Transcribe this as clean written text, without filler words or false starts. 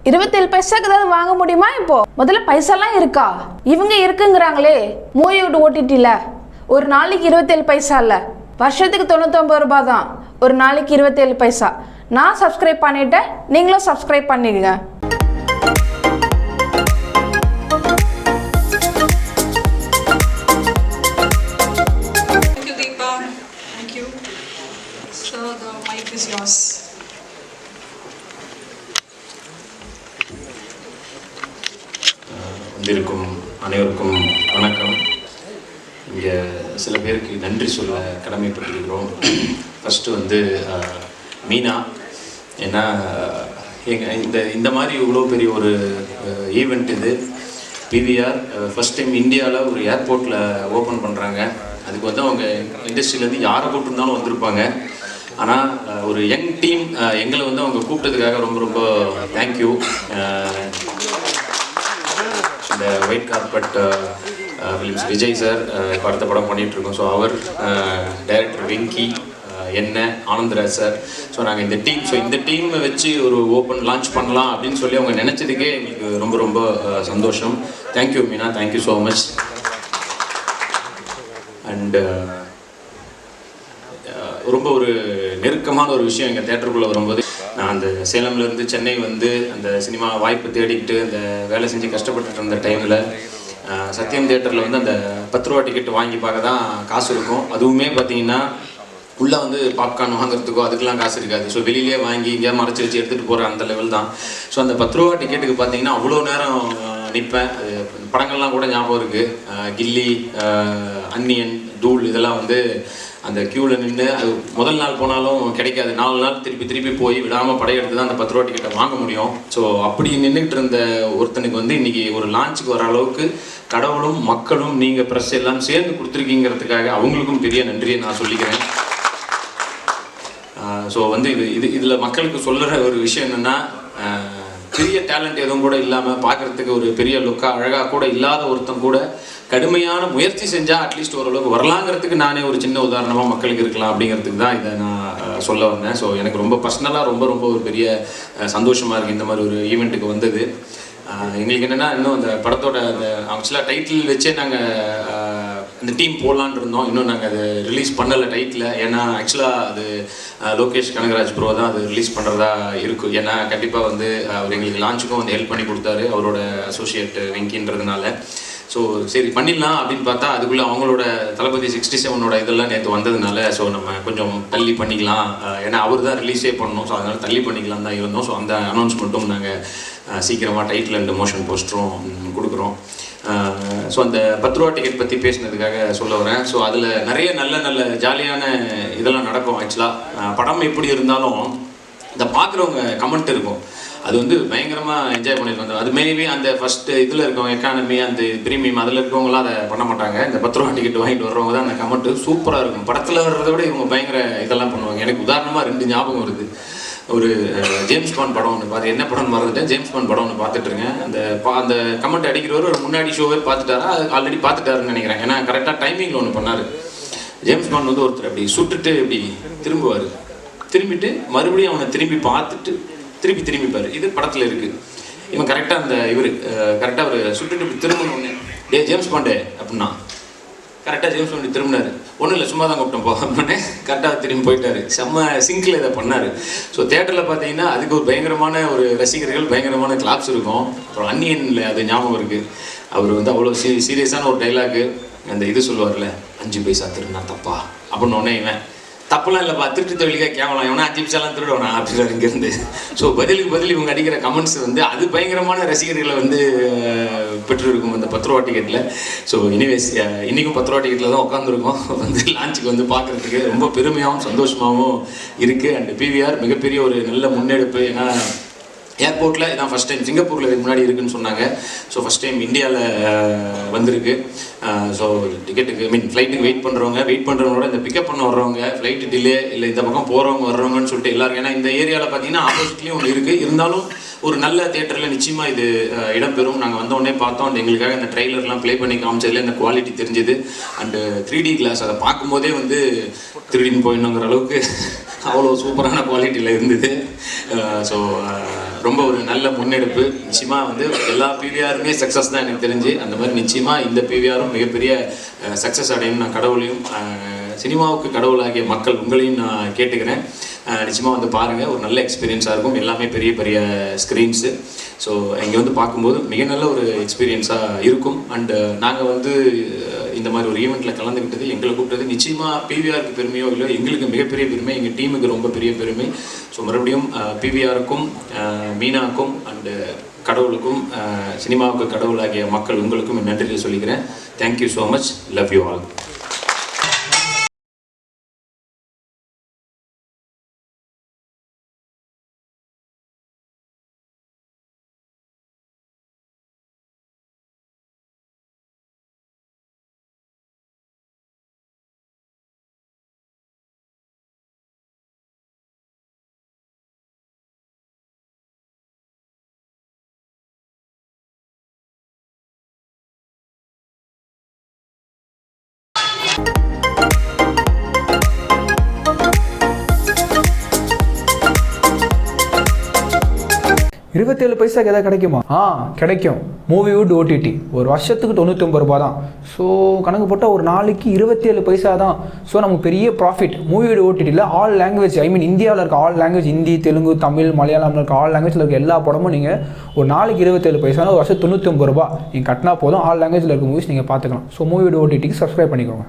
27 பைசாக்கு ஏதாவது வாங்க முடியுமா? இப்போ முதல்ல பைசாலாம் இருக்கா? இவங்க இருக்குங்கிறாங்களே மூவியோட ஓடிடில ஒரு நாளைக்கு 27 பைசா இல்ல, வருஷத்துக்கு 99 ரூபாய் தான். ஒரு நாளைக்கு 27 பைசா. நான் சப்ஸ்கிரைப் பண்ணிட்டேன், நீங்களும் சப்ஸ்கிரைப் பண்ணிடுங்க. வந்திருக்கும் அனைவருக்கும் வணக்கம். இங்கே சில பேருக்கு நன்றி சொல்ல கடமைப்பட்டிருக்கிறோம். ஃபஸ்ட்டு மீனா, ஏன்னா இந்த மாதிரி இவ்வளோ பெரிய ஒரு ஈவெண்ட் இது பிவிஆர் ஃபஸ்ட் டைம் இந்தியாவில் ஒரு ஏர்போர்ட்டில் ஓப்பன் பண்ணுறாங்க. அதுக்கு அவங்க இண்டஸ்ட்ரியிலேருந்து யாரை கூப்பிட்டுருந்தாலும் வந்திருப்பாங்க. ஆனால் ஒரு யங் டீம் எங்களை அவங்க கூப்பிட்டதுக்காக ரொம்ப ரொம்ப தேங்க்யூ. இந்த White Carpet Films Vijay sir இப்போ அடுத்த படம் பண்ணிகிட்ருக்கோம். ஸோ அவர், டைரக்டர் வெங்கி, என்ன ஆனந்தராஜ் சார். ஸோ நாங்கள் இந்த டீமை வச்சு ஒரு ஓப்பன் லான்ச் பண்ணலாம் அப்படின்னு சொல்லி அவங்க நினச்சதுக்கே எங்களுக்கு ரொம்ப ரொம்ப சந்தோஷம். Thank you Meena, thank you so much. And ரொம்ப ஒரு நெருக்கமான ஒரு விஷயம் எங்கள் தேட்டருக்குள்ளே வரும்போது, நான் அந்த சேலம்லேருந்து சென்னை அந்த சினிமா வாய்ப்பு தேடிக்கிட்டு அந்த வேலை செஞ்சு கஷ்டப்பட்டுட்டு இருந்த டைமில் சத்யம் தேட்டரில் அந்த 10 ரூபா டிக்கெட் வாங்கி பார்க்க தான் காசு இருக்கும். அதுவுமே பார்த்தீங்கன்னா உள்ளே பாப்கார்ன் வாங்குறதுக்கோ அதுக்கெலாம் காசு இருக்காது. ஸோ வெளியிலே வாங்கி இங்கே மறைச்சி வச்சு எடுத்துகிட்டு போகிற அந்த லெவல் தான். ஸோ அந்த 10 ரூபா டிக்கெட்டுக்கு பார்த்தீங்கன்னா அவ்வளோ நேரம் நிற்பேன். படங்கள்லாம் கூட ஞாபகம் இருக்குது. கில்லி, அன்னியன், தூள் இதெல்லாம் அந்த க்யூவில் நின்று அது முதல் நாள் போனாலும் கிடைக்காது. 4 நாள் திருப்பி போய் விடாமல் படையெடுத்து தான் அந்த 10 ரூபா டிக்கெட்டை வாங்க முடியும். ஸோ அப்படி நின்றுக்கிட்டு இருந்த ஒருத்தனுக்கு இன்றைக்கி ஒரு லான்ச்சுக்கு வர அளவுக்கு கடவுளும் மக்களும் நீங்கள் ப்ரெஸ் எல்லாம் சேர்ந்து கொடுத்துருக்கீங்கிறதுக்காக அவங்களுக்கும் பெரிய நன்றியை நான் சொல்லிக்கிறேன். ஸோ இதில் மக்களுக்கு சொல்கிற ஒரு விஷயம் என்னென்னா, பெரிய டேலண்ட் எதுவும் கூட இல்லாமல் பார்க்குறதுக்கு ஒரு பெரிய லுக்காக அழகாக கூட இல்லாத ஒருத்தன் கூட கடுமையான முயற்சி செஞ்சால் அட்லீஸ்ட் ஓரளவுக்கு வரலாங்கிறதுக்கு நானே ஒரு சின்ன உதாரணமாக மக்களுக்கு இருக்கலாம் அப்படிங்கிறதுக்கு தான் இதை நான் சொல்ல வந்தேன். ஸோ எனக்கு ரொம்ப பர்சனலாக ரொம்ப ரொம்ப ஒரு பெரிய சந்தோஷமாக இருக்குது இந்த மாதிரி ஒரு ஈவெண்ட்டுக்கு வந்தது. எங்களுக்கு என்னென்னா, இன்னும் அந்த படத்தோட ஆக்சுவலாக டைட்டில் வச்சே நாங்கள் அந்த டீம் போடலான்னு இருந்தோம். இன்னும் நாங்கள் அதை ரிலீஸ் பண்ணலை டைட்டில். ஏன்னா ஆக்சுவலாக அது லோகேஷ் கனகராஜ் ப்ரோ தான் அது ரிலீஸ் பண்ணுறதா இருக்கும். ஏன்னா கண்டிப்பாக அவர் எங்களுக்கு லான்ச்சுக்கும் ஹெல்ப் பண்ணி கொடுத்தாரு, அவரோட அசோசியேட் வெங்கின்றதுனால. ஸோ சரி பண்ணிடலாம் அப்படின்னு பார்த்தா அதுக்குள்ளே அவங்களோட தளபதி 67ஓட இதெல்லாம் நேற்று வந்ததுனால ஸோ நம்ம கொஞ்சம் தள்ளி பண்ணிக்கலாம், ஏன்னா அவர் தான் ரிலீஸே பண்ணணும். ஸோ அதனால் தள்ளி பண்ணிக்கலாம் தான் இருந்தோம். ஸோ அந்த அனௌன்ஸ்மெண்ட்டும் நாங்கள் சீக்கிரமாக டைட்டில் அண்ட் மோஷன் போஸ்டரும் கொடுக்குறோம். ஸோ அந்த 10 ரூபா டிக்கெட் பற்றி பேசினதுக்காக சொல்ல வரேன். ஸோ அதில் நிறைய நல்ல ஜாலியான இதெல்லாம் நடக்கும். ஆக்சுவலாக படம் எப்படி இருந்தாலும் இந்த பார்க்குறவங்க கமெண்ட் இருக்கும், அது பயங்கரமாக என்ஜாய் பண்ணிட்டு வந்தோம். அது மேபி அந்த ஃபஸ்ட்டு இதில் இருக்கவங்க எக்கானமி அந்த ப்ரீமியம் அதில் இருக்கவங்களாம் அதை பண்ண மாட்டாங்க. இந்த 10 ரூபா டிக்கெட் வாங்கிட்டு வர்றவங்க தான் அந்த கமெண்ட்டு சூப்பராக இருக்கும். படத்தில் வர்றதை விட இவங்க பயங்கர இதெல்லாம் பண்ணுவாங்க. எனக்கு உதாரணமாக 2 ஞாபகம் வருது. ஒரு ஜேம்ஸ் பாண்ட் படம் ஒன்று என்ன படம் மறந்துட்டேன், ஜேம்ஸ் பாண்ட் படம் ஒன்று பார்த்துட்ருங்க. அந்த கமெண்ட் அடிக்கிறவர் ஒரு முன்னாடி ஷோவே பார்த்துட்டாரா, அது ஆல்ரெடி பார்த்துட்டாருன்னு நினைக்கிறேன். ஏன்னா கரெக்டாக டைமிங்கில் ஒன்று பண்ணார். ஜேம்ஸ் பாண்ட் ஒருத்தர் அப்படி சுட்டுட்டு இப்படி திரும்புவார், திரும்பிட்டு மறுபடியும் அவனை திரும்பி பார்த்துட்டு திரும்பிப்பார். இது படத்தில் இருக்குது. இவன் கரெக்டாக கரெக்டாக அவர் சுட்டுட்டு இப்படி திரும்பணுன்னு, டே ஜேம்ஸ் பாண்டே அப்படின்னா கரெக்டாக ஜேம்ஸ் பாண்ட் திரும்பினார். ஒன்றும் இல்லை, சும்மா தான் கூப்பிட்டோம் போனே, கரெக்டாக திரும்பி போயிட்டார். செம்ம சிங்கில் இதை பண்ணார். ஸோ தேட்டரில் பார்த்தீங்கன்னா அதுக்கு ஒரு பயங்கரமான ஒரு ரசிகர்கள், பயங்கரமான கிளாப்ஸ் இருக்கும். அப்புறம் அன்னியனில் அது ஞாபகம் இருக்குது. அவர் அவ்வளோ சீரியஸான ஒரு டைலாக்கு, அந்த இது சொல்லுவார்ல, 5 பைசா திருடினா தப்பா அப்படின்னு ஒன்னே, இவன் தப்பெல்லாம் இல்லைப்பா, திருட்டு தொழிலுக்காக கேவலாம், இவனா 5 பைசாலாம் திருடுவானா அப்படின்ற இங்கேருந்து. ஸோ பதிலுக்கு இவங்க அடிக்கிற கமெண்ட்ஸ் அது பயங்கரமான ரசிகர்களை பெற்றிருக்கும் அந்த 10 ரூபா டிக்கெட்டில். ஸோ எனிவேஸ் இன்றைக்கும் 10 ரூபா டிக்கெட்டில் தான் உட்காந்துருக்கோம். லான்ச்சுக்கு பார்க்குறதுக்கு ரொம்ப பெருமையாகவும் சந்தோஷமாகவும் இருக்குது. அண்ட் பிவிஆர் மிகப்பெரிய ஒரு நல்ல முன்னெடுப்பு. ஏன்னா ஏர்போர்ட்டில் இதான் ஃபஸ்ட் டைம், சிங்கப்பூரில் இதுக்கு முன்னாடி இருக்குதுன்னு சொன்னாங்க. ஸோ ஃபஸ்ட் டைம் இந்தியாவில் வந்திருக்கு. ஸோ டிக்கெட்டுக்கு ஃப்ளைட்டுக்கு வெயிட் பண்ணுறவங்களோட இந்த பிக்கப் பண்ண வர்றவங்க, ஃப்ளைட்டு டிலே இல்லை இந்த பக்கம் வர்றவங்கன்னு சொல்லிட்டு எல்லாரும், ஏன்னா இந்த ஏரியாவில் பார்த்தீங்கன்னா ஆப்போசிட்லேயும் ஒன்று இருக்குது. இருந்தாலும் ஒரு நல்ல தியேட்டரில் நிச்சயமாக இது இடம்பெறும். நாங்கள் வந்தோடனே பார்த்தோம். அண்ட் எங்களுக்காக இந்த ட்ரெய்லர்லாம் ப்ளே பண்ணி காமிச்சதில் இந்த குவாலிட்டி தெரிஞ்சுது. அண்டு 3D கிளாஸ் அதை பார்க்கும்போதே திருடின்னு போயிடணுங்கிற அளவுக்கு அவ்வளோ சூப்பரான குவாலிட்டியில் இருந்தது. ஸோ ரொம்ப ஒரு நல்ல முன்னெடுப்பு. நிச்சயமாக வந்து எல்லா பிவிஆருமே சக்ஸஸ் தான் எனக்கு தெரிஞ்சு. அந்த மாதிரி நிச்சயமாக இந்த பிவிஆரும் மிகப்பெரிய சக்ஸஸ் அடையும் நான் கடவுளையும் சினிமாவுக்கு கடவுளாகிய மக்கள் உங்களையும் நான் கேட்டுக்கிறேன். நிச்சயமாக வந்து பாருங்கள், ஒரு நல்ல எக்ஸ்பீரியன்ஸாக இருக்கும். எல்லாமே பெரிய பெரிய ஸ்க்ரீன்ஸு. ஸோ இங்கே வந்து பார்க்கும்போது மிக நல்ல ஒரு எக்ஸ்பீரியன்ஸாக இருக்கும். அண்டு நாங்கள் வந்து இந்த மாதிரி ஒரு ஈவெண்ட்டில் கலந்துக்கிட்டது, எங்களை கூப்பிட்டது நிச்சயமாக பிவிஆருக்கு பெருமையோ இல்லை, எங்களுக்கு மிகப்பெரிய பெருமை, எங்கள் டீமுக்கு ரொம்ப பெரிய பெருமை. ஸோ மறுபடியும் பிவிஆருக்கும் மீனாக்கும் அண்டு கடவுளுக்கும் சினிமாவுக்கு கடவுளாகிய மக்கள் உங்களுக்கும் நன்றியை சொல்லிக்கிறேன். Thank you so much. Love you all. 27 பைசாக்கு எதாவது கிடைக்குமா? கிடைக்கும். மூவிவுட் ஓடிடி ஒரு வருஷத்துக்கு 99 ரூபா தான். ஸோ கணக்கு போட்டால் ஒரு நாளைக்கு 27 பைசா தான். ஸோ நமக்கு பெரிய ப்ராஃபிட். மூவிவுட் ஓடிடியில் ஆல் லாங்குவேஜ், ஐ மீன் இந்தியாவில் இருக்க ஆல் லாங்குவேஜ், ஹிந்தி, தெலுங்கு, தமிழ், மலையாளம்ல இருக்க ஆல் லாங்குவேஜில் இருக்க எல்லா படமும் நீங்கள் ஒரு நாளைக்கு 27 பைசா, ஒரு வருஷம் 99 ரூபா நீங்கள் கட்டினா போதும். ஆல் லாங்குவேஜில் இருக்க மூவிஸ் நீங்கள் பார்த்துக்கலாம். ஸோ மூவிவுட் ஓடிடிக்கு சப்ஸ்கிரைப் பண்ணிக்கோங்க.